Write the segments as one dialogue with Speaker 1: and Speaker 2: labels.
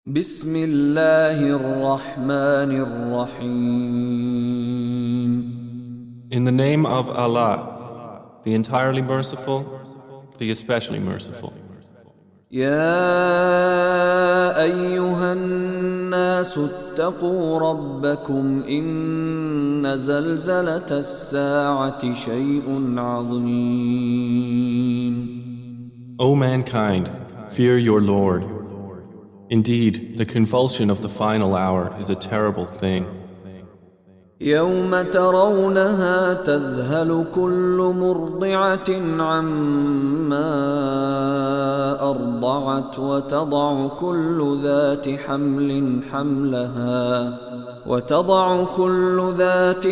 Speaker 1: بسم الله الرحمن الرحيم.
Speaker 2: In the name of Allah, the entirely merciful, the especially merciful.
Speaker 1: يا أيها الناس اتقوا ربكم إن زلزلة الساعة شيء عظيم.
Speaker 2: O mankind, fear your Lord. Indeed, the convulsion of the final hour is a terrible thing.
Speaker 1: يوم ترونها تذهل كل مرضعة عما أرضعت وتضع كل ذات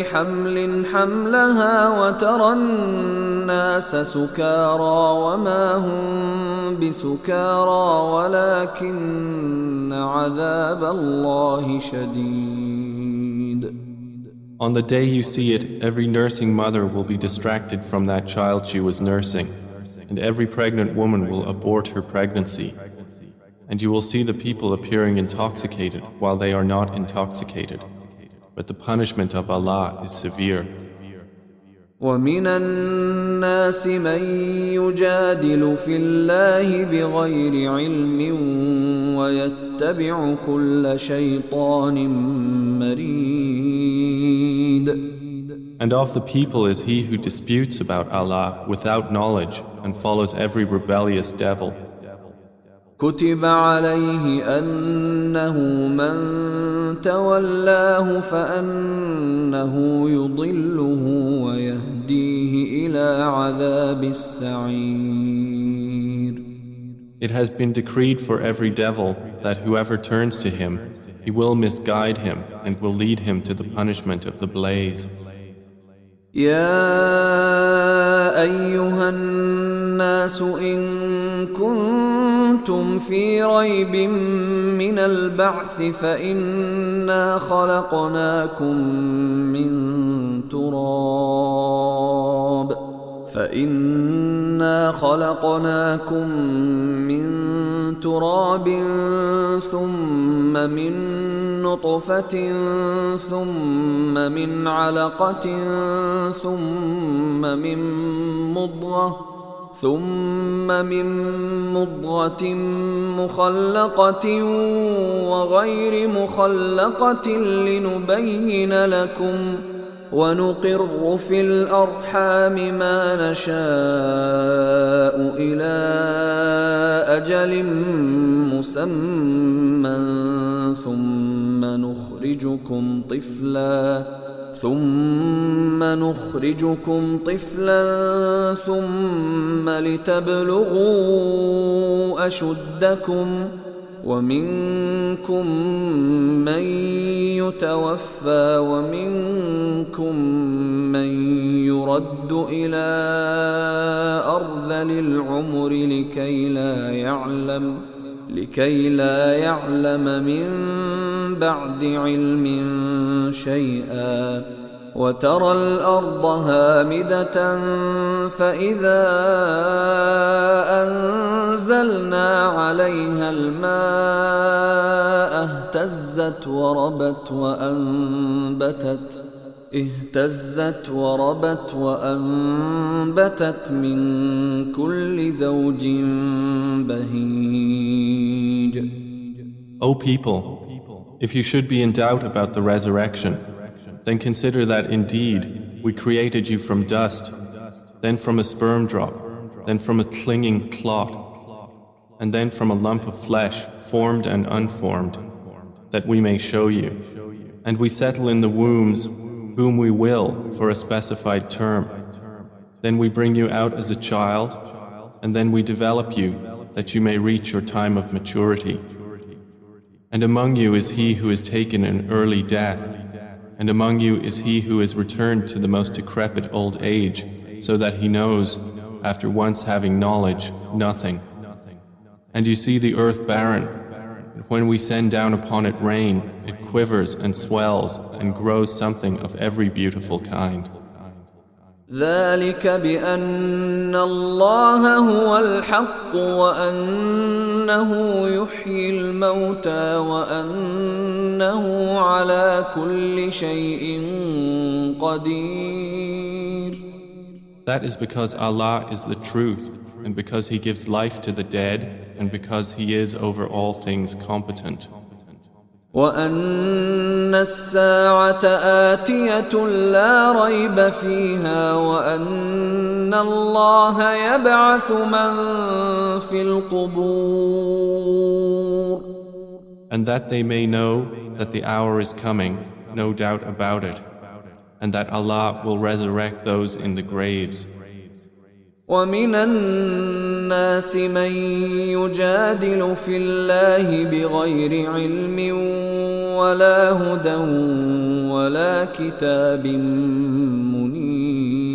Speaker 1: حمل حملها وترى الناس سكارى وما هم بسكارى ولكن عذاب الله شديد.
Speaker 2: On the day you see it, every nursing mother will be distracted from that child she was nursing, and every pregnant woman will abort her pregnancy. And you will see the people appearing intoxicated while they are not intoxicated. But the punishment of Allah is severe.
Speaker 1: ومن الناس من يجادل في الله بغير علم ويتبع كل شيطان مريد.
Speaker 2: And of the people is he who disputes about Allah without knowledge and follows every rebellious devil.
Speaker 1: كتب عليه أنه من تولاه فأنه يضله ويهديه إلى عذاب السعير.
Speaker 2: It has been decreed for every devil that whoever turns to him, he will misguide him and will lead him to the punishment of the blaze.
Speaker 1: يا أيها الناس إن كنتم في ريب من البعث فإنا خلقناكم من تراب ثم من نطفة ثم من علقة ثم من مضغة مخلقة وغير مخلقة لنبين لكم ونقر في الأرحام ما نشاء إلى أجل مسمى ثم نخرجكم طفلا ثم لتبلغوا أشدكم ومنكم من يتوفى ومنكم من يرد إلى أرذل العمر لكي لا يعلم من بعد علم شيئا وترى الأرض هامدة فإذا أنزلنا عليها الماء اهتزت وربت وأنبتت من كل زوج بهيج.
Speaker 2: O people, if you should be in doubt about the resurrection, then consider that indeed we created you from dust, then from a sperm drop, then from a clinging clot, and then from a lump of flesh, formed and unformed, that we may show you. And we settle in the wombs whom we will for a specified term. Then we bring you out as a child, and then we develop you that you may reach your time of maturity. And among you is he who is taken an early death, and among you is he who is returned to the most decrepit old age, so that he knows, after once having knowledge, nothing. And you see the earth barren, and when we send down upon it rain, it quivers and swells and grows something of every beautiful kind.
Speaker 1: ذلك بأن الله هو الحق وأنه يحيي الموتى وأنه على كل شيء قدير.
Speaker 2: That is because Allah is the truth, and because He gives life to the dead, and because He is over all things competent.
Speaker 1: وأن الساعة آتية لا ريب فيها وأن الله يبعث من في القبور.
Speaker 2: And that they may know that the hour is coming, no doubt about it, and that Allah will resurrect those in the graves.
Speaker 1: ومن الناس من يجادل في الله بغير علم ولا هدى ولا كتاب منير.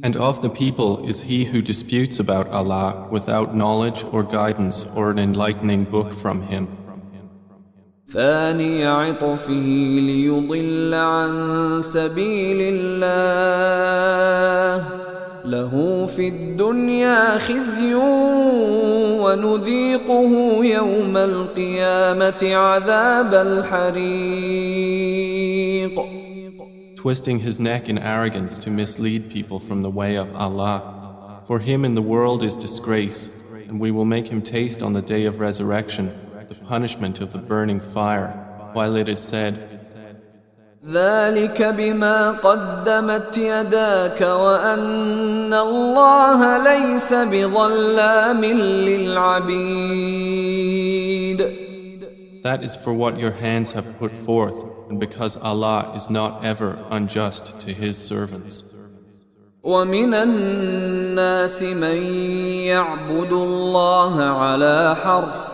Speaker 2: And of the people is he who disputes about Allah without knowledge or guidance or an enlightening book from Him.
Speaker 1: ثاني عطفه ليضل عن سبيل الله له في الدنيا خزي ونذيقه يوم القيامة عذاب الحريق.
Speaker 2: Twisting his neck in arrogance to mislead people from the way of Allah. For him in the world is disgrace, and we will make him taste on the day of resurrection the punishment of the burning fire, while it is said,
Speaker 1: ذلك بما قدمت يداك وأن الله ليس بظلام للعبيد.
Speaker 2: That is for what your hands have put forth, and because Allah is not ever unjust to His servants.
Speaker 1: ومن الناس من يعبد الله على حرف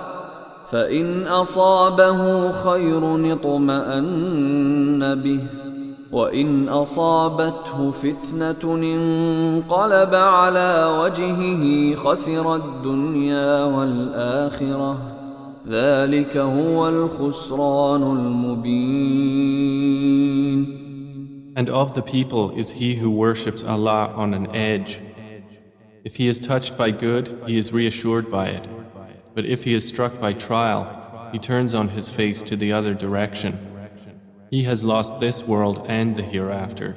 Speaker 1: فإن أصابه خير اطمأن به وإن أصابته فتنة انقلب على وجهه خسر الدنيا والآخرة ذلك هو الخسران المبين.
Speaker 2: And of the people is he who worships Allah on an edge. If he is touched by good, he is reassured by it. But if he is struck by trial, he turns on his face to the other direction. He has lost this world and the hereafter.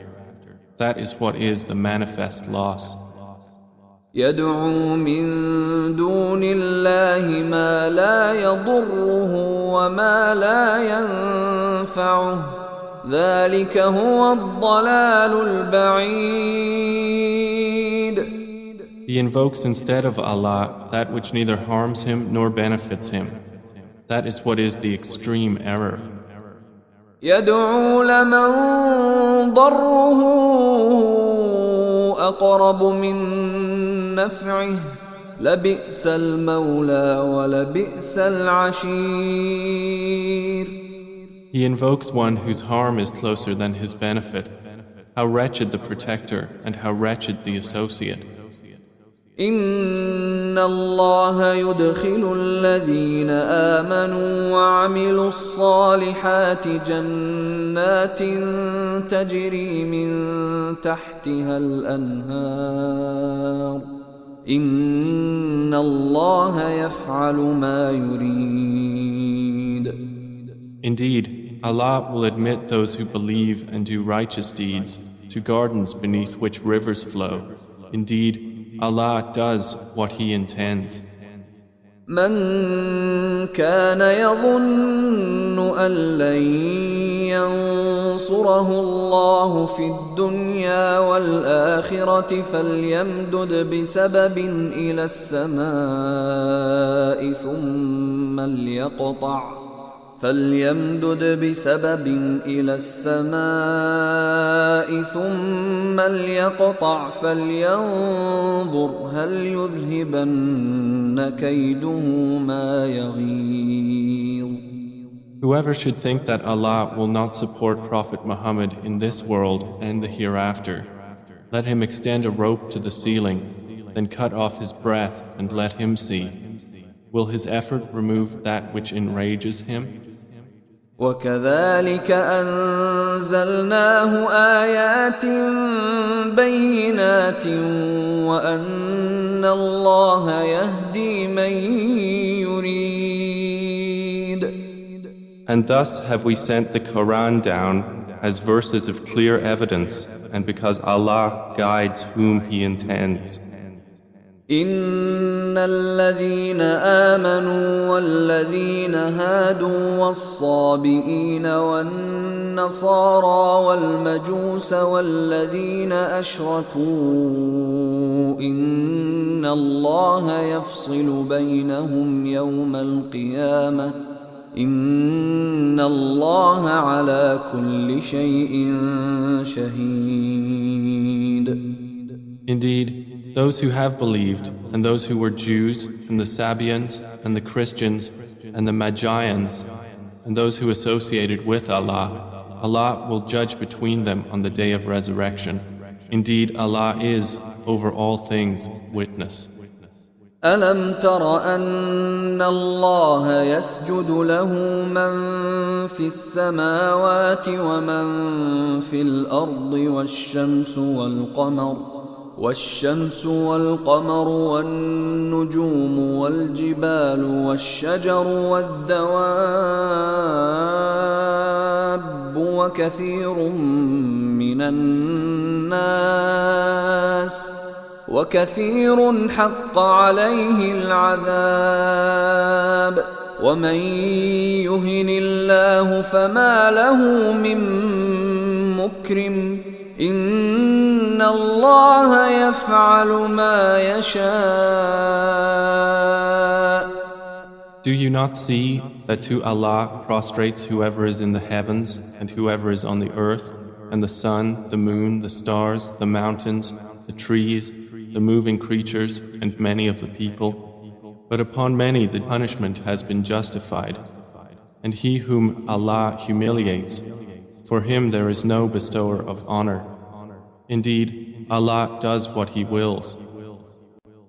Speaker 2: That is what is the manifest loss.
Speaker 1: يدعو من دون الله ما لا يضره وما لا ينفعه ذلك هو الضلال البعيد.
Speaker 2: He invokes instead of Allah that which neither harms him nor benefits him. That is what is the extreme error.
Speaker 1: يدعو لمن ضره أقرب من نفعه لبئس المولى ولبئس العشير.
Speaker 2: He invokes one whose harm is closer than his benefit. How wretched the protector and how wretched the associate.
Speaker 1: إن الله يدخل الذين آمنوا وعملوا الصالحات جنات تجري من تحتها الأنهار إن الله يفعل ما يريد.
Speaker 2: Indeed, Allah will admit those who believe and do righteous deeds to gardens beneath which rivers flow. Indeed, Allah does what He intends.
Speaker 1: من كان يظن أن لن ينصره الله في الدنيا والآخرة فليمدد بسبب إلى السماء ثم ليقطع فلينظر هل يذهبن كيده ما يغيظ.
Speaker 2: Whoever should think that Allah will not support Prophet Muhammad in this world and the hereafter, let him extend a rope to the ceiling, then cut off his breath and let him see. Will his effort remove that which enrages him?
Speaker 1: وكذلك أنزلناه آيات بينات وأن الله يهدي من يريد.
Speaker 2: And thus have we sent the Quran down as verses of clear evidence, and because Allah guides whom He intends.
Speaker 1: إن الذين آمنوا والذين هادوا والصابئين والنصارى والمجوس والذين أشركوا إن الله يفصل بينهم يوم القيامة إن الله على كل شيء شهيد.
Speaker 2: Indeed, those who have believed, and those who were Jews, and the Sabians, and the Christians, and the Magians, and those who associated with Allah, Allah will judge between them on the day of resurrection. Indeed, Allah is, over all things, witness.
Speaker 1: ألم تر أن الله يسجد له من في السماوات ومن في الأرض والشمس والقمر والنجوم والجبال والشجر والدواب وكثير حق عليه العذاب ومن يهن الله فما له من مكرم إن الله يفعل ما يشاء.
Speaker 2: Do you not see that to Allah prostrates whoever is in the heavens and whoever is on the earth, and the sun, the moon, the stars, the mountains, the trees, the moving creatures, and many of the people? But upon many the punishment has been justified. And he whom Allah humiliates, for him there is no bestower of honor. Indeed, Allah does what He wills.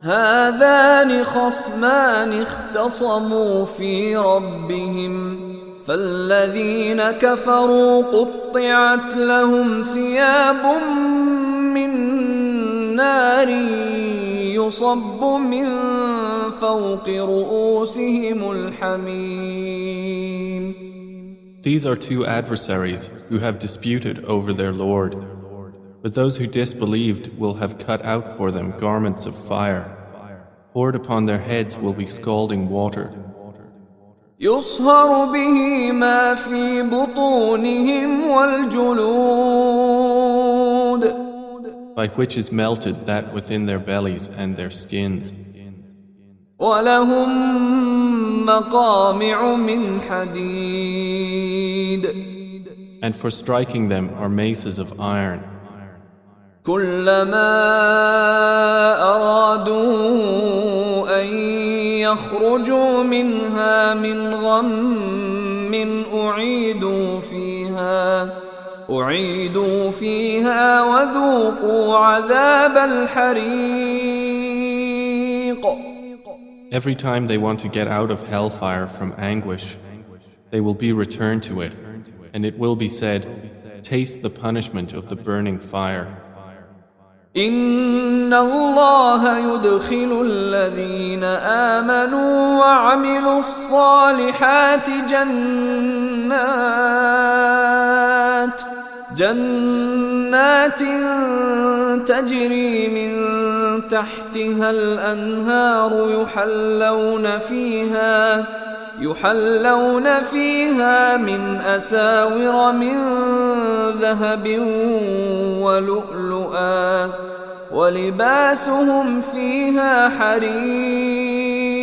Speaker 1: هذان خصمان اختصموا في ربهم فالذين كفروا قطعت لهم ثياب من نار يصب من فوق رؤوسهم الحميم.
Speaker 2: These are two adversaries who have disputed over their Lord. But those who disbelieved will have cut out for them garments of fire. Poured upon their heads will be scalding water.
Speaker 1: يصهر به ما في بطونهم والجلود.
Speaker 2: By which is melted that within their bellies and their skins.
Speaker 1: ولهم مقامع من حديد.
Speaker 2: And for striking them are maces of iron.
Speaker 1: كلما أرادوا أن يخرجوا منها من غم أعيدوا فيها وذوقوا عذاب الحريق.
Speaker 2: Every time they want to get out of hellfire from anguish, they will be returned to it, and it will be said, taste the punishment of the burning fire.
Speaker 1: إن الله يدخل الذين آمنوا وعملوا الصالحات جنات تجري من تحتها الأنهار يحلون فيها من أساور من ذهب ولؤلؤا ولباسهم فيها حرير.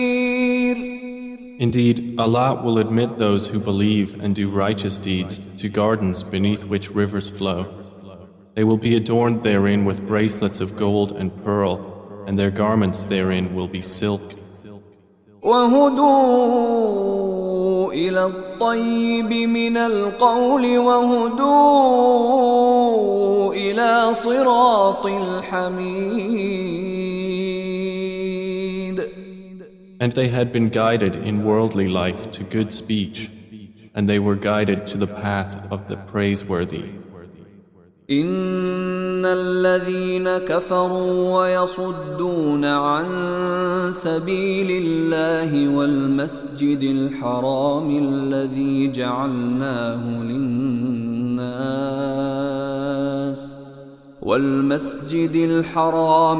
Speaker 2: Indeed, Allah will admit those who believe and do righteous deeds to gardens beneath which rivers flow. They will be adorned therein with bracelets of gold and pearl, and their garments therein will be silk.
Speaker 1: وهدوا إلى الطيب من القول وهدوا إلى صراط الحميد.
Speaker 2: And they had been guided in worldly life to good speech, and they were guided to the path of the praiseworthy.
Speaker 1: إن الذين كفروا ويصدون عن سبيل الله والمسجد الحرام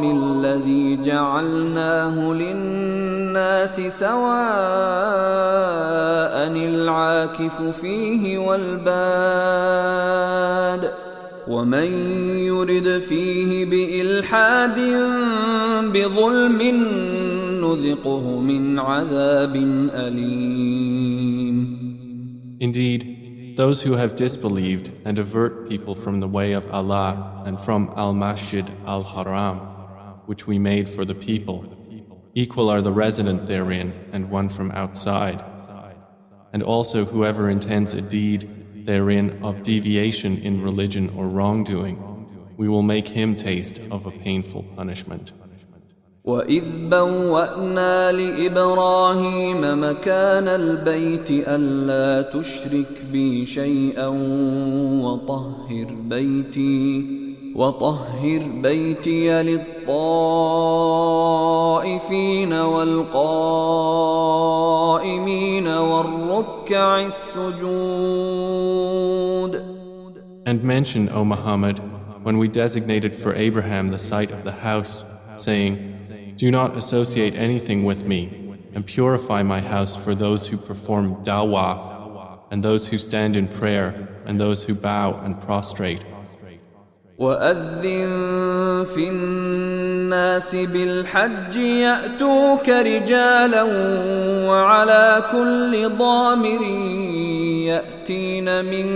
Speaker 1: الذي جعلناه للناس سواء العاكف فيه والباد ومن يرد فيه بإلحاد بظلم نذقه من عذاب أليم.
Speaker 2: Indeed, those who have disbelieved and avert people from the way of Allah and from Al-Masjid Al-Haram, which we made for the people, equal are the resident therein and one from outside. And also whoever intends a deed therein of deviation in religion or wrongdoing, we will make him taste of a painful punishment.
Speaker 1: وَإِذْ بَوَّأْنَا لِإِبْرَاهِيمَ مَكَانَ الْبَيْتِ أَلَّا تُشْرِكْ بِي شَيْئًا وَطَهِّرْ بَيْتِيَ لِلطَّائِفِينَ وَالْقَائِمِينَ وَالرُّكَّعِ السُّجُودِ.
Speaker 2: And mention, O Muhammad, when we designated for Abraham the site of the house, saying, do not associate anything with me, and purify my house for those who perform dawaf, and those who stand in prayer, and those who bow and prostrate.
Speaker 1: وَأَذِّن فِي النَّاسِ بِالْحَجِّ يَأْتُوكَ رِجَالًا وَعَلَى كُلِّ ضَامِرٍ يَأْتِينَ مِنْ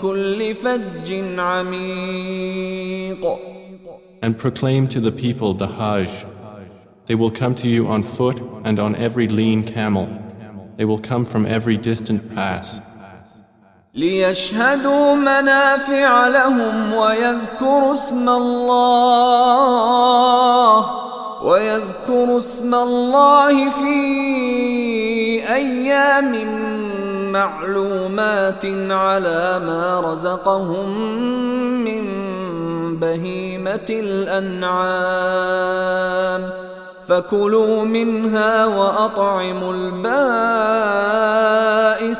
Speaker 1: كُلِّ فَجٍّ عَمِيقٍ.
Speaker 2: And proclaim to the people the Hajj. They will come to you on foot and on every lean camel. They will come from every distant pass.
Speaker 1: لِيَشْهَدُوا مَنَافِعَ لَهُمْ وَيَذْكُرُوا اسْمَ اللَّهِ فِي أَيَّامٍ مَّعْلُومَاتٍ عَلَى مَا رَزَقَهُم مِّن بهيمة الأنعام فكلوا منها وأطعموا البائس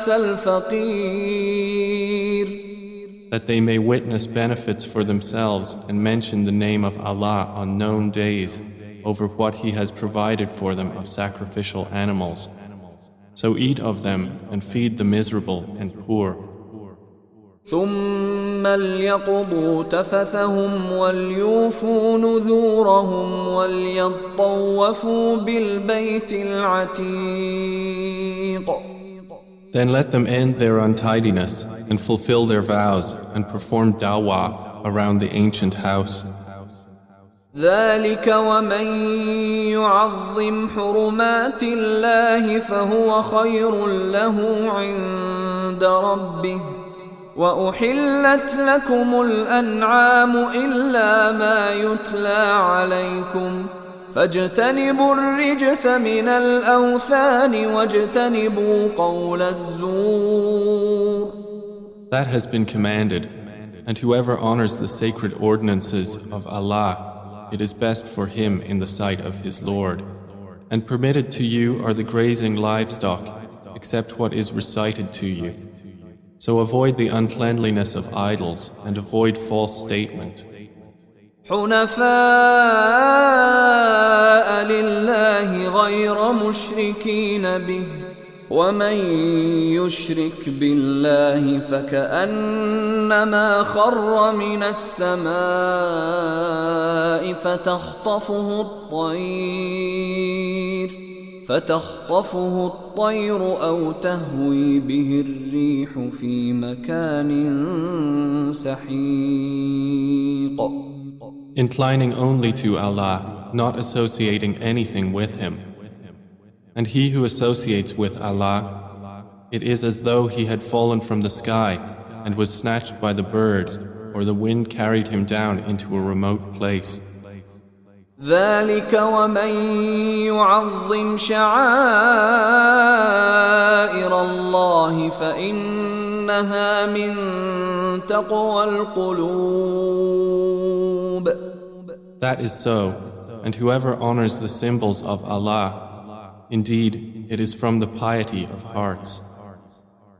Speaker 1: الفقير.
Speaker 2: That they may witness benefits for themselves and mention the name of Allah on known days over what He has provided for them of sacrificial animals. So eat of them and feed the miserable and poor.
Speaker 1: ثم ليقضوا تفثهم وليوفوا نذورهم وليطوفوا بالبيت العتيق.
Speaker 2: Then let them end their untidiness and fulfill their vows and perform dawaf around the ancient house.
Speaker 1: ذلك ومن يعظم حرمات الله فهو خير له عند ربه وأحلت لكم الأنعام إلا ما يتلى عليكم فاجتنبوا الرجس من الأوثان واجتنبوا قول الزور.
Speaker 2: That has been commanded, and whoever honors the sacred ordinances of Allah, it is best for him in the sight of his Lord. And permitted to you are the grazing livestock, except what is recited to you. So avoid the uncleanliness of idols and avoid false statement.
Speaker 1: حنفاء لله غير مشركين به ومن يشرك بالله فكأنما خر من السماء فتخطفه الطير أو تهوي به الريح في مكان سحيق.
Speaker 2: Inclining only to Allah, not associating anything with Him. And he who associates with Allah, it is as though he had fallen from the sky and was snatched by the birds, or the wind carried him down into a remote place.
Speaker 1: ذلك ومن يعظم شعائر الله فإنها من تقوى القلوب.
Speaker 2: That is so, and whoever honors the symbols of Allah, indeed, it is from the piety of hearts.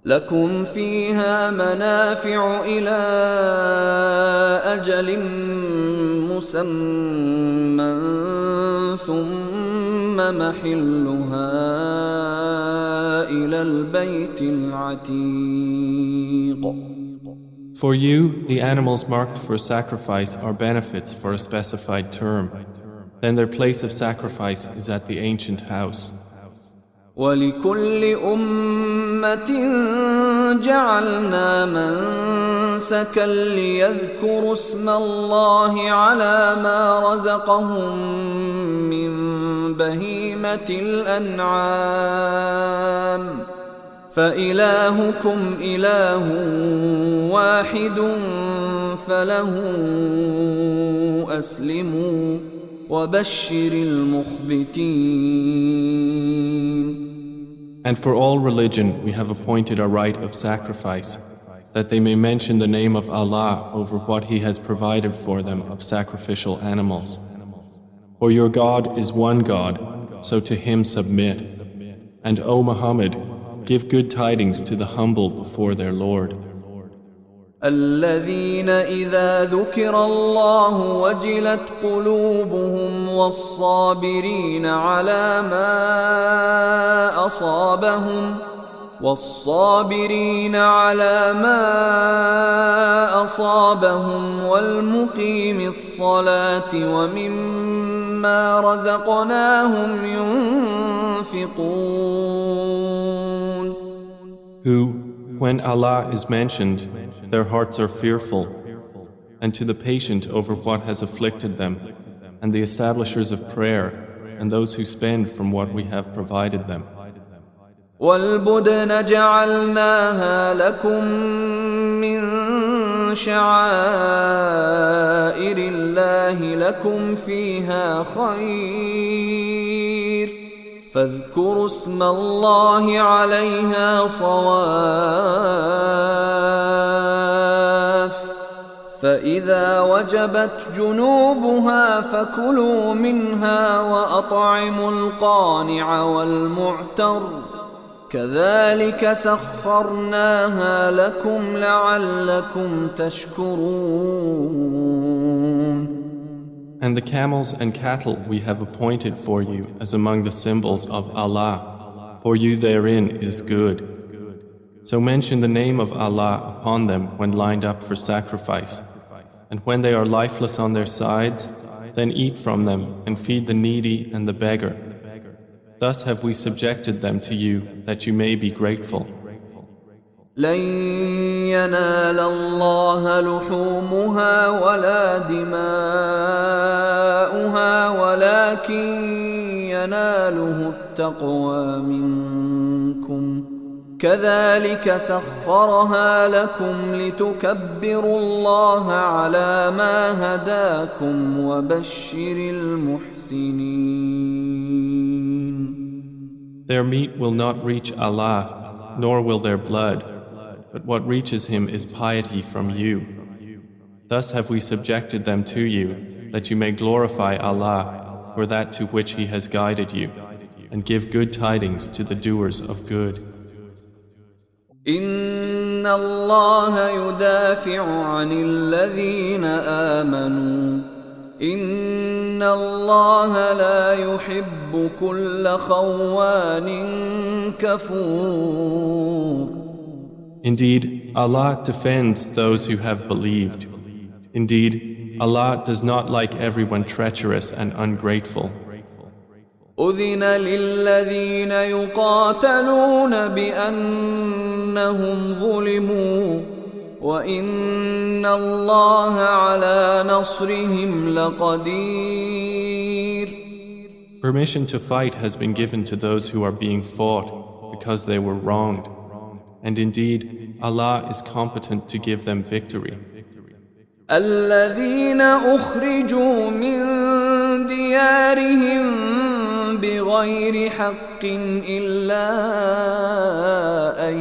Speaker 1: لكم فيها منافع إلى أجل مسمى ثم محلها إلى البيت العتيق.
Speaker 2: For you, the animals marked for sacrifice are benefits for a specified term. Then their place of sacrifice is at the ancient house.
Speaker 1: ولكل أمة جعلنا منسكا ليذكروا اسم الله على ما رزقهم من بهيمة الأنعام فإلهكم إله واحد فله أسلموا وبشر المخبتين.
Speaker 2: And for all religion we have appointed a rite of sacrifice, that they may mention the name of Allah over what He has provided for them of sacrificial animals. For your God is one God, so to Him submit. And O Muhammad, give good tidings to the humble before their Lord.
Speaker 1: الذين إذا ذكر الله وجلت قلوبهم والصابرين على ما أصابهم والمقيم الصلاة ومما رزقناهم ينفقون.
Speaker 2: Who, when Allah is mentioned, their hearts are fearful, and to the patient over what has afflicted them, and the establishers of prayer, and those who spend from what we have provided them.
Speaker 1: وَالْبُدْنَ جَعَلْنَاهَا لَكُم مِّن شَعَائِرِ اللَّهِ لَكُمْ فِيهَا خَيْرٌ فاذكروا اسم الله عليها صواف فإذا وجبت جنوبها فكلوا منها وأطعموا القانع والمعتر كذلك سخرناها لكم لعلكم تشكرون.
Speaker 2: And the camels and cattle we have appointed for you as among the symbols of Allah. For you therein is good. So mention the name of Allah upon them when lined up for sacrifice. And when they are lifeless on their sides, then eat from them and feed the needy and the beggar. Thus have we subjected them to you that you may be grateful.
Speaker 1: لن ينال الله لحومها ولا دماؤها ولكن يناله التقوى منكم كذلك سخرها لكم لتكبروا الله على ما هداكم وبشر المحسنين.
Speaker 2: Their meat will not reach Allah, nor will their blood, but what reaches Him is piety from you. Thus have we subjected them to you, that you may glorify Allah for that to which He has guided you, and give good tidings to the doers of good.
Speaker 1: إن الله يدافع عن الذين آمنوا إن الله لا يحب كل خوان كفور.
Speaker 2: Indeed, Allah defends those who have believed. Indeed, Allah does not like everyone treacherous and ungrateful.
Speaker 1: أذن للذين يقاتلون بأنهم ظلموا وإن الله على نصرهم لقدير.
Speaker 2: Permission to fight has been given to those who are being fought because they were wronged. And indeed, Allah is competent to give them victory.
Speaker 1: الذين أخرجوا من ديارهم بغير حق إلا أن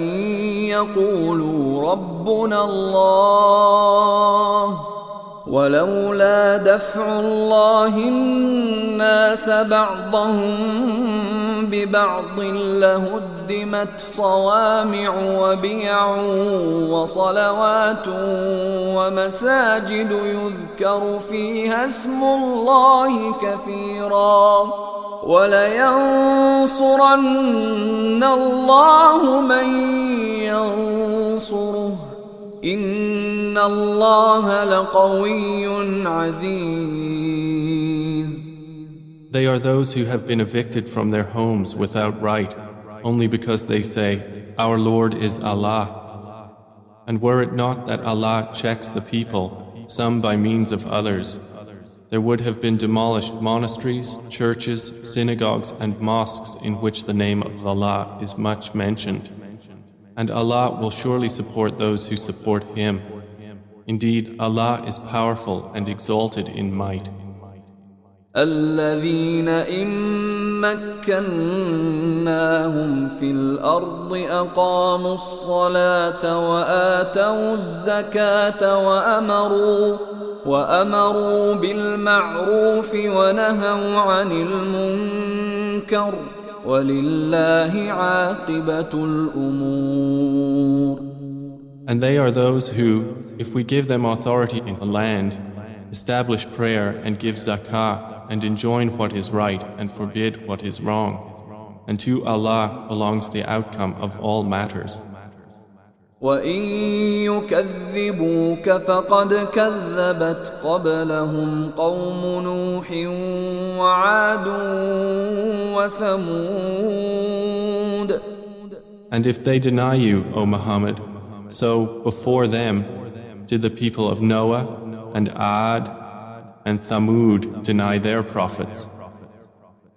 Speaker 1: يقولوا ربنا الله ولولا دفع الله الناس بعضهم ببعض لهدمت صوامع وبيع وصلوات ومساجد يذكر فيها اسم الله كثيرا ولينصرن الله من ينصره إن الله لقوي عزيز.
Speaker 2: They are those who have been evicted from their homes without right, only because they say, Our Lord is Allah. And were it not that Allah checks the people, some by means of others, there would have been demolished monasteries, churches, synagogues and mosques in which the name of Allah is much mentioned. And Allah will surely support those who support Him. Indeed, Allah is powerful and exalted in might.
Speaker 1: الذين إن مكناهم في الأرض أقاموا الصلاة وآتوا الزكاة وأمروا بالمعروف ونهوا عن المنكر ولله عاقبة الأمور.
Speaker 2: And they are those who, if we give them authority in the land, establish prayer and give zakah and enjoin what is right and forbid what is wrong. And to Allah belongs the outcome of all matters.
Speaker 1: وَإِن يُكَذِّبُوكَ فَقَدْ كَذَّبَتْ قَبْلَهُمْ قَوْمُ نُوحٍ وَعَادٌ وَثَمُودَ.
Speaker 2: And if they deny you, O Muhammad, so before them did the people of Noah and Ad and Thamud deny their prophets.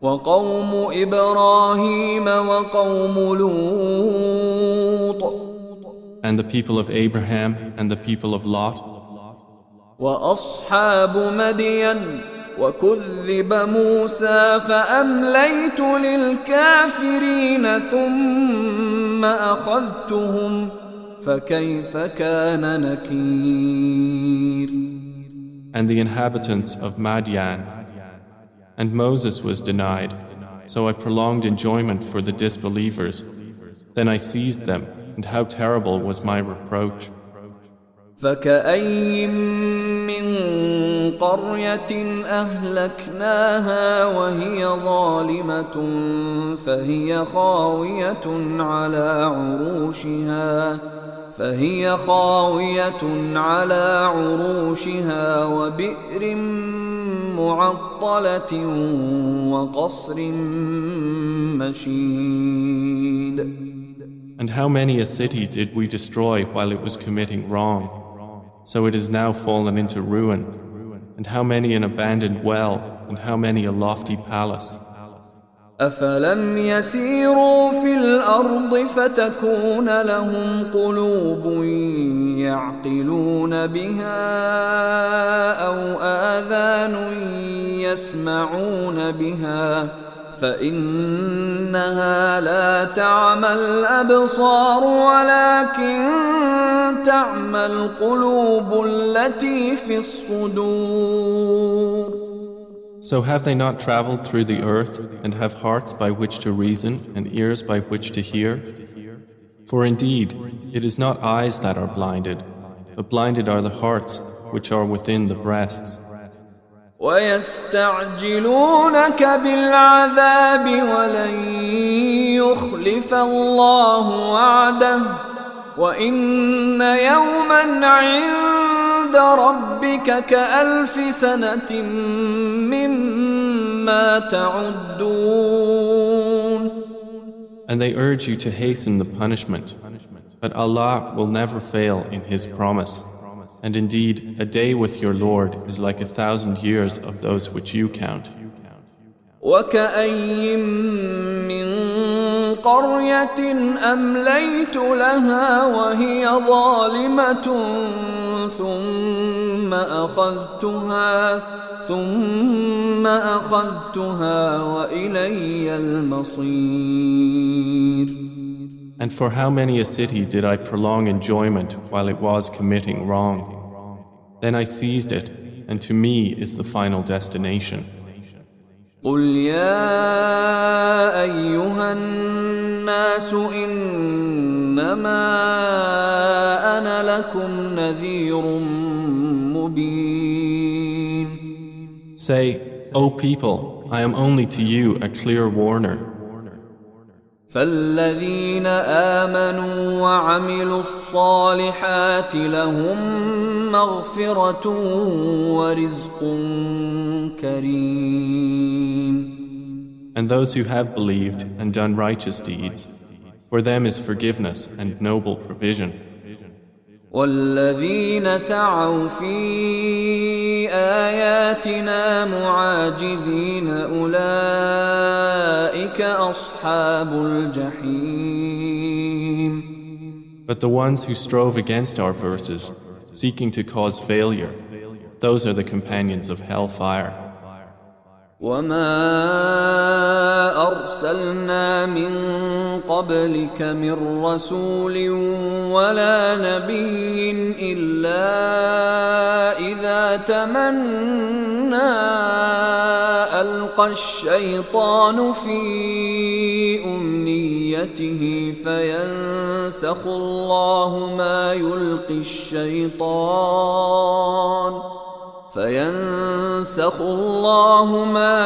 Speaker 1: وَقَوْمُ إِبْرَاهِيمَ وَقَوْمُ لُوطٍ.
Speaker 2: And the people of Abraham and the people of Lot.
Speaker 1: وأصحاب مدين وكذب موسى فأمليت للكافرين ثم أخذتهم فكيف كان نكير.
Speaker 2: And the inhabitants of Madian. And Moses was denied, so I prolonged enjoyment for the disbelievers. Then I seized them, and how terrible was my reproach.
Speaker 1: فكأي من قرية أهلكناها وهي ظالمة فهي خاوية على عروشها وبئر معطلة وقصر مشيد.
Speaker 2: And how many a city did we destroy while it was committing wrong? So it is now fallen into ruin. And how many an abandoned well, and how many a lofty palace.
Speaker 1: أفلم يسيروا في الأرض فتكون لهم قلوب يعقلون بها أو آذان يسمعون بها فإنها لا تعمى الأبصار ولكن تعمى القلوب التي في الصدور.
Speaker 2: So have they not traveled through the earth and have hearts by which to reason and ears by which to hear? For indeed, it is not eyes that are blinded, but blinded are the hearts which are within the breasts.
Speaker 1: ويستعجلونك بالعذاب ولن يخلف الله وعده وإن يوما عند ربك كألف سنة مما تعدون.
Speaker 2: And they urge you to hasten the punishment, but Allah will never fail in His promise. And indeed, a day with your Lord is like 1,000 years of those which you count.
Speaker 1: وكأي من قرية أمليت لها وهي ظالمة ثم أخذتها وإلي المصير.
Speaker 2: And for how many a city did I prolong enjoyment while it was committing wrong? Then I seized it, and to me is the final destination.
Speaker 1: قل يا أيها الناس إنما أنا لكم نذير مبين.
Speaker 2: Say, O people, I am only to you a clear warner.
Speaker 1: فالذين آمنوا وعملوا الصالحات لهم مغفرة ورزق كريم.
Speaker 2: And those who have believed and done righteous deeds, for them is forgiveness and noble provision.
Speaker 1: والذين سعوا في آياتنا معاجزين أولئك أصحاب الجحيم.
Speaker 2: But the ones who strove against our verses, seeking to cause failure, those are the companions of hellfire.
Speaker 1: وما أرسلنا من قبلك من رسول ولا نبي إلا إذا تمنى ألقى الشيطان في أمنيته فينسخ الله ما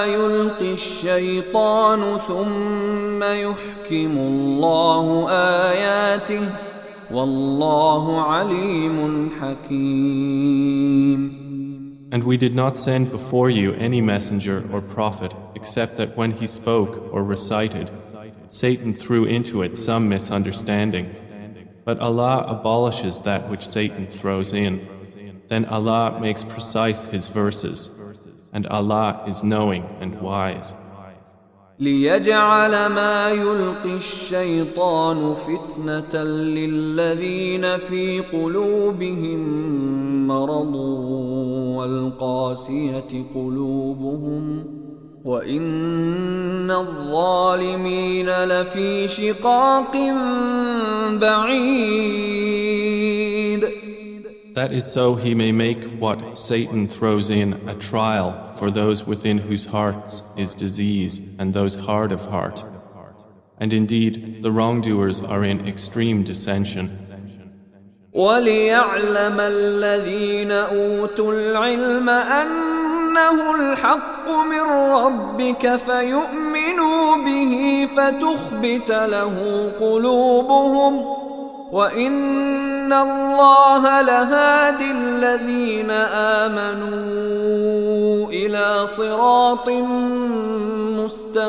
Speaker 1: يلقي الشيطان ثم يحكم الله آياته والله عليم حكيم.
Speaker 2: And we did not send before you any messenger or prophet except that when he spoke or recited, Satan threw into it some misunderstanding. But Allah abolishes that which Satan throws in. Then Allah makes precise His verses, and Allah is knowing and wise.
Speaker 1: ليجعل ما يلقي الشيطان فتنة للذين في قلوبهم مرض والقاسية قلوبهم وإن الظالمين لفي شقاق بعيد.
Speaker 2: That is so he may make what Satan throws in a trial for those within whose hearts is disease and those hard of heart. And indeed, the wrongdoers are in extreme dissension.
Speaker 1: وَلِيَعْلَمَ الَّذِينَ أُوتُوا الْعِلْمَ أَنَّهُ الْحَقُّ مِنْ رَبِّكَ فَيُؤْمِنُوا بِهِ فَتُخْبِتَ لَهُ قُلُوبُهُمْ وَإِنَّ اللَّهَ لَهَادِي الَّذِينَ آمَنُوا إِلَى صِرَاطٍ مُسْتَقِيمٍ.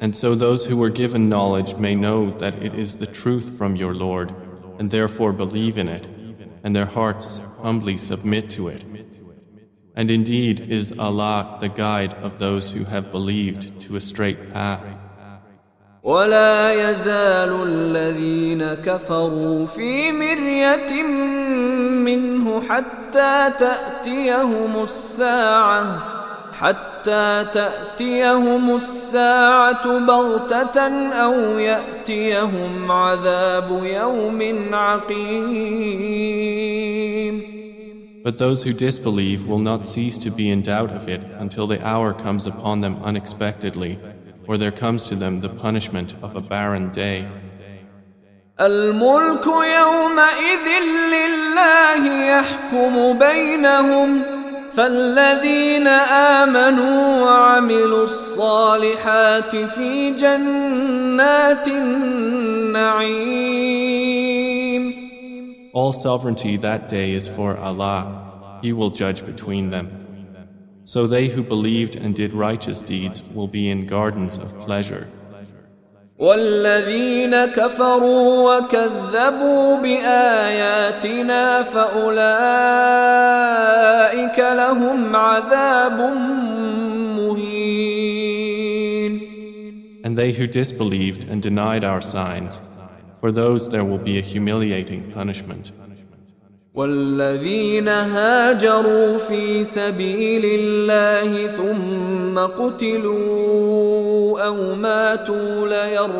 Speaker 2: And so those who were given knowledge may know that it is the truth from your Lord, and therefore believe in it, and their hearts humbly submit to it. And indeed is Allah the guide of those who have believed to a straight path.
Speaker 1: ولا يزال الذين كفروا في مرية منه حتى تأتيهم الساعة بغتة أو يأتيهم عذاب يوم عقيم.
Speaker 2: But those who disbelieve will not cease to be in doubt of it until the hour comes upon them unexpectedly, or there comes to them the punishment of a barren day.
Speaker 1: الملك يومئذ لله يحكم بينهم فالذين آمنوا وعملوا الصالحات في جنات النعيم.
Speaker 2: All sovereignty that day is for Allah. He will judge between them. So they who believed and did righteous deeds will be in gardens of pleasure.
Speaker 1: والذين كفروا وكذبوا بآياتنا فأولئك لهم عذاب مهين.
Speaker 2: And they who disbelieved and denied our signs, for those there will be a humiliating punishment.
Speaker 1: والذين هاجروا في سبيل الله ثم قتلوا أو ماتوا ليرزقنهم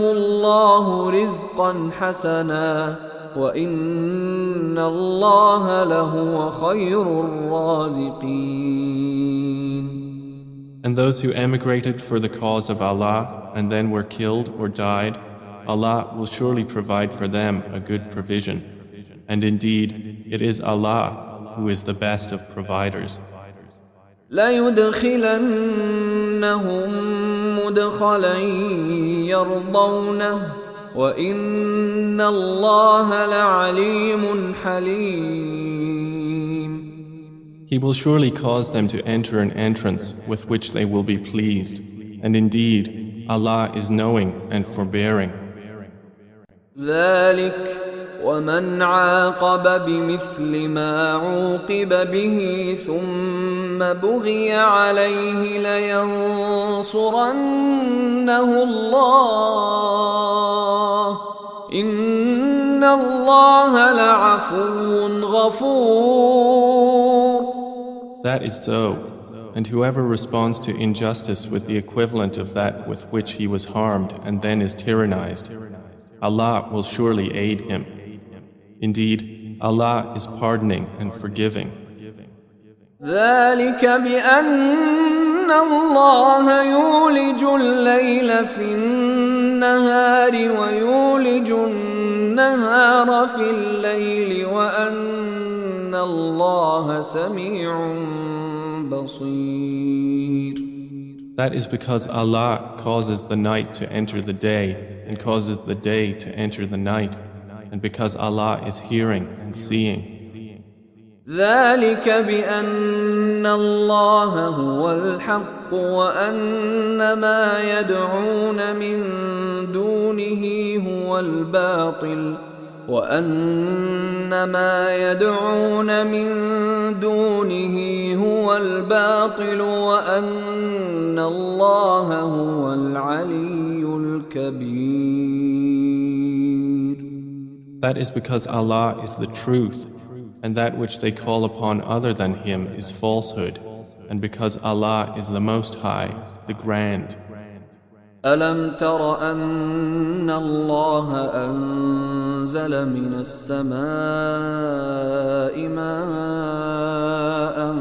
Speaker 1: الله رزقا حسنا وإن الله لهو خير الرازقين.
Speaker 2: And those who emigrated for the cause of Allah and then were killed or died, Allah will surely provide for them a good provision. And indeed, it is Allah who is the best of providers.
Speaker 1: ليدخلنهم مدخلا يرضونه وإن الله لعليم حليم.
Speaker 2: He will surely cause them to enter an entrance with which they will be pleased. And indeed, Allah is knowing and forbearing.
Speaker 1: ذلك ومن عاقب بمثل ما عوقب به ثم بغي عليه لينصرنه الله إن الله لعفو غفور.
Speaker 2: That is so. And whoever responds to injustice with the equivalent of that with which he was harmed and then is tyrannized, Allah will surely aid him. Indeed, Allah is pardoning and forgiving.
Speaker 1: ذلك بأن الله يولج الليل في النهار ويولج النهار في الليل وأن الله سميع بصير.
Speaker 2: That is because Allah causes the night to enter the day and causes the day to enter the night, and because Allah is hearing and seeing.
Speaker 1: ذلك بأن الله هو الحق وأن ما يدعون من دونه هو الباطل وأن ما يدعون من دونه هو الباطل وأن الله هو العلي الكبير.
Speaker 2: That is because Allah is the truth, and that which they call upon other than Him is falsehood, and because Allah is the Most High, the Grand.
Speaker 1: ألم تر أن الله أنزل من السماء ماء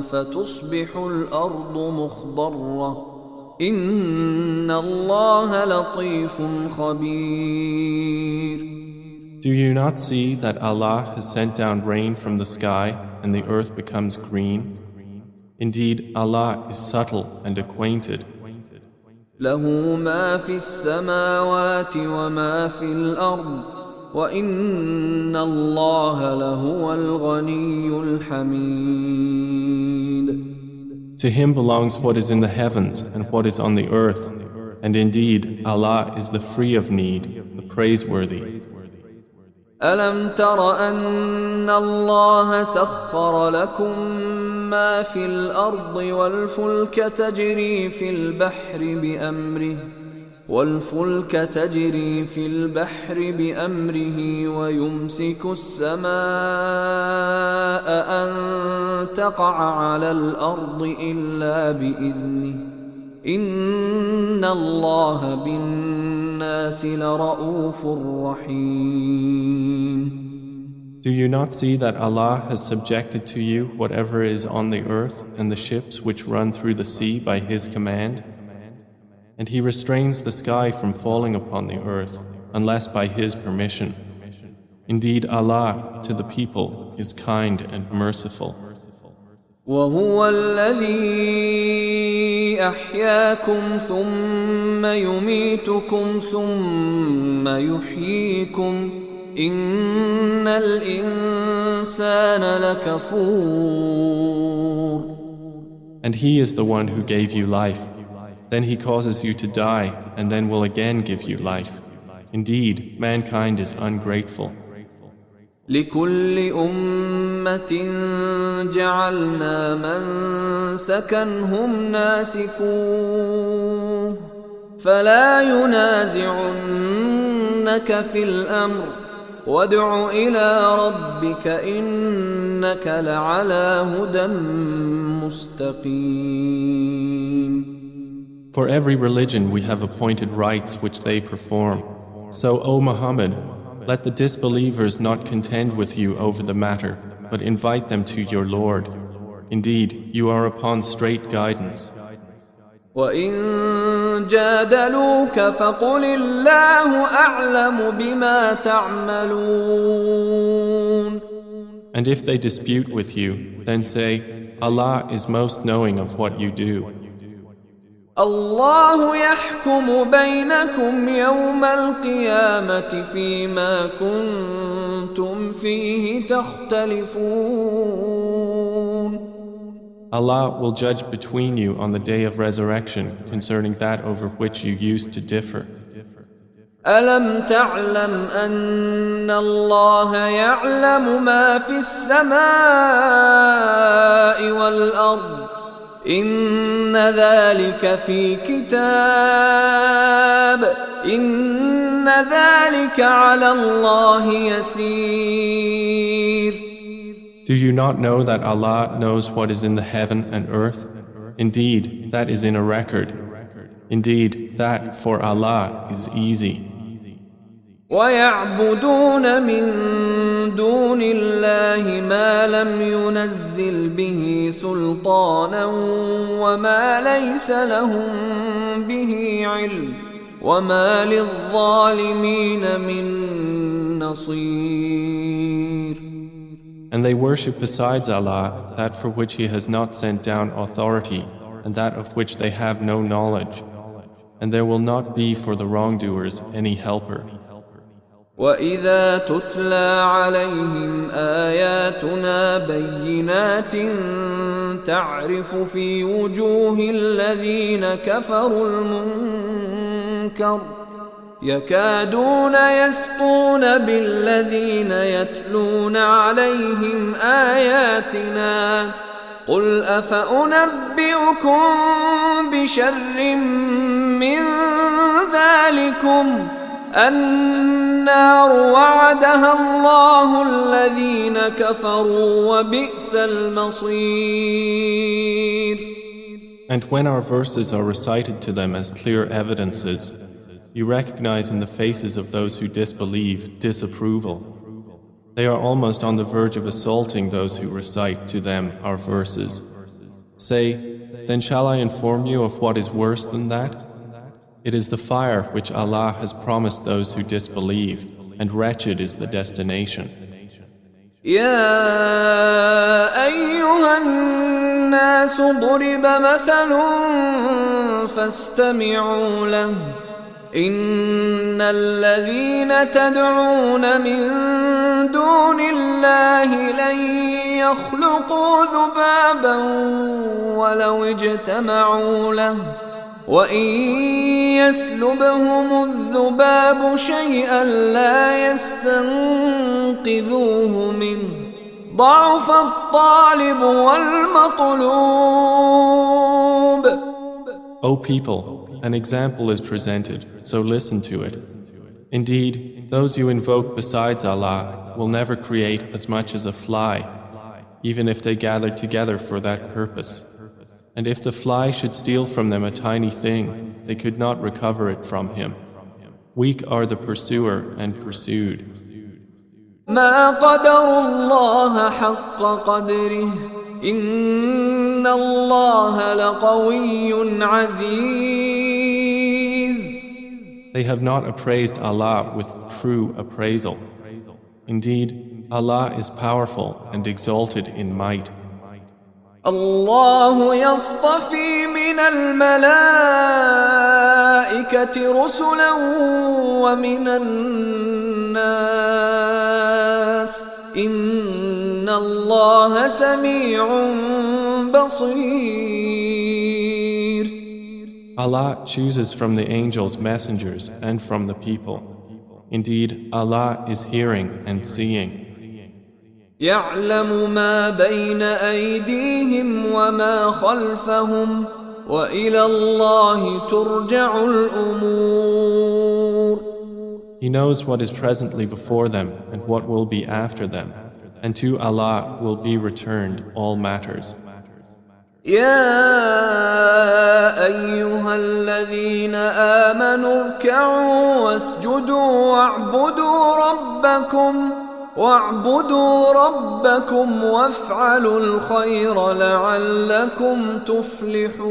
Speaker 1: فتصبح الأرض مخضرة إن الله لطيف خبير.
Speaker 2: Do you not see that Allah has sent down rain from the sky and the earth becomes green? Indeed, Allah is subtle and acquainted.
Speaker 1: له ما في السماوات وما في الأرض وإن الله لهو الغني الحميد.
Speaker 2: To Him belongs what is in the heavens and what is on the earth, and indeed, Allah is the free of need, the praiseworthy.
Speaker 1: ألم تر أن الله سخر لكم ما في الأرض والفلك تجري في البحر بأمره ويمسك السماء أن تقع على الأرض إلا بإذنه إن الله بالناس لرؤوف رحيم.
Speaker 2: Do you not see that Allah has subjected to you whatever is on the earth and the ships which run through the sea by His command? And He restrains the sky from falling upon the earth unless by His permission. Indeed, Allah to the people is kind and merciful.
Speaker 1: وهو الذي أحياكم ثم يميتكم ثم يحييكم إن الإنسان لكفور.
Speaker 2: And He is the one who gave you life. Then He causes you to die and then will again give you life. Indeed, mankind is ungrateful.
Speaker 1: لكل أمة جعلنا منسكا هم ناسكوه فلا ينازعنك في الأمر وادع إلى ربك إنك لعلى هدى مستقيم.
Speaker 2: For every religion we have appointed rites which they perform. So, O Muhammad, let the disbelievers not contend with you over the matter, but invite them to your Lord. Indeed, you are upon straight guidance.
Speaker 1: وَإِن جَادَلُوكَ فَقُلِ اللَّهُ أَعْلَمُ بِمَا تَعْمَلُونَ.
Speaker 2: And if they dispute with you, then say, Allah is most knowing of what you do.
Speaker 1: الله يحكم بينكم يوم القيامة فيما كنتم فيه تختلفون.
Speaker 2: Allah will judge between you on the day of resurrection concerning that over which you used to differ.
Speaker 1: ألم تعلم أن الله يعلم ما في السماء والأرض إن ذلك في كتاب إن ذلك على الله يسير.
Speaker 2: Do you not know that Allah knows what is in the heaven and earth? Indeed, that is in a record. Indeed, that for Allah is easy.
Speaker 1: وَيَعْبُدُونَ مِن دُونِ اللَّهِ مَا لَمْ يُنَزِّلْ بِهِ سُلْطَانًا وَمَا لَيْسَ لَهُم بِهِ عِلْمٌ وَمَا لِلظَّالِمِينَ مِن نَّصِيرٍ.
Speaker 2: And they worship besides Allah that for which He has not sent down authority and that of which they have no knowledge. And there will not be for the wrongdoers any helper.
Speaker 1: وَإِذَا تُتْلَى عَلَيْهِمْ آيَاتُنَا بَيِّنَاتٍ تَعْرِفُ فِي وُجُوهِ الَّذِينَ كَفَرُوا الْمُنكَرَ يَكَادُونَ يَسْطُونَ بِالَّذِينَ يَتْلُونَ عَلَيْهِمْ آيَاتِنَا قُلْ أَفَأُنَبِّئُكُم بِشَرٍّ مِّن ذَلِكُمْ النار وعدها الله الذين كفروا وبئس المصير.
Speaker 2: And when our verses are recited to them as clear evidences, you recognize in the faces of those who disbelieve disapproval. They are almost on the verge of assaulting those who recite to them our verses. Say, then shall I inform you of what is worse than that? It is the fire which Allah has promised those who disbelieve, and wretched is the destination.
Speaker 1: يا أيها الناس ضرب مثل فاستمعوا له إن الذين تدعون من دون الله لن يخلقوا ذبابا ولو اجتمعوا له وَإِن يَسْلُبْهُمُ الذُّبَابُ شَيْئًا لَّا يَسْتَنقِذُوهُ مِنْهُ ضَعُفَ الطَّالِبُ وَالْمَطْلُوبُ.
Speaker 2: O people, an example is presented, so listen to it. Indeed, those you invoke besides Allah will never create as much as a fly, even if they gather together for that purpose. And if the fly should steal from them a tiny thing, they could not recover it from him. Weak are the pursuer and pursued.
Speaker 1: ما قدر الله حق قدره إن الله لقوي عزيز.
Speaker 2: They have not appraised Allah with true appraisal. Indeed, Allah is powerful and exalted in might.
Speaker 1: الله يصطفي من الملائكة رسلا ومن الناس إن الله سميع بصير.
Speaker 2: Allah chooses from the angels messengers and from the people. Indeed, Allah is hearing and seeing.
Speaker 1: يعلم ما بين أيديهم وما خلفهم وإلى الله ترجع الأمور.
Speaker 2: He knows what is presently before them and what will be after them, and to Allah will be returned all matters.
Speaker 1: يا أيها الذين آمنوا اركعوا واسجدوا واعبدوا ربكم وافعلوا الخير لعلكم تفلحون.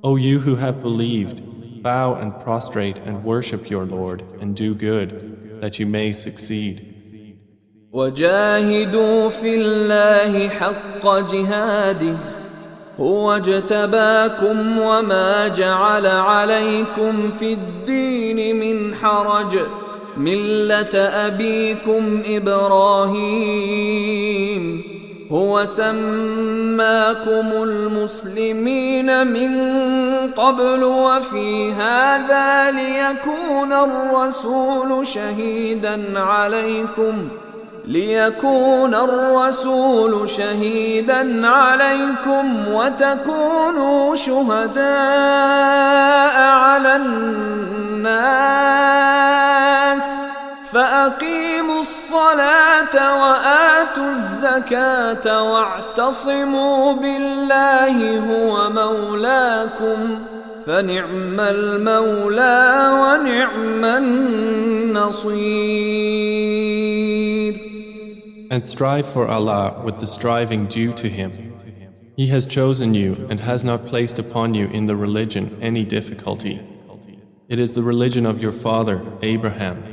Speaker 2: O you who have believed, bow and prostrate and worship your Lord and do good, that you may succeed.
Speaker 1: وجاهدوا في الله حق جهاده هو اجتباكم وما جعل عليكم في الدين من حرج ملة أبيكم إبراهيم هو سماكم المسلمين من قبل وفي هذا ليكون الرسول شهيدا عليكم وتكونوا شهداء على الناس فأقيموا الصلاة وآتوا الزكاة واعتصموا بالله هو مولاكم فنعم المولى ونعم النصير.
Speaker 2: And strive for Allah with the striving due to Him. He has chosen you and has not placed upon you in the religion any difficulty. It is the religion of your father, Abraham.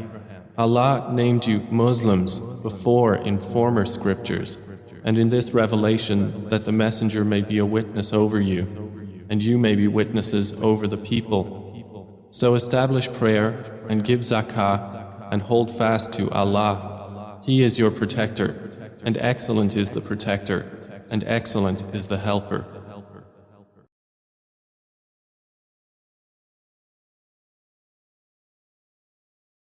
Speaker 2: Allah named you Muslims before in former scriptures, and in this revelation that the Messenger may be a witness over you, and you may be witnesses over the people. So establish prayer and give zakah and hold fast to Allah. He is your protector, and excellent is the protector, and excellent is the helper.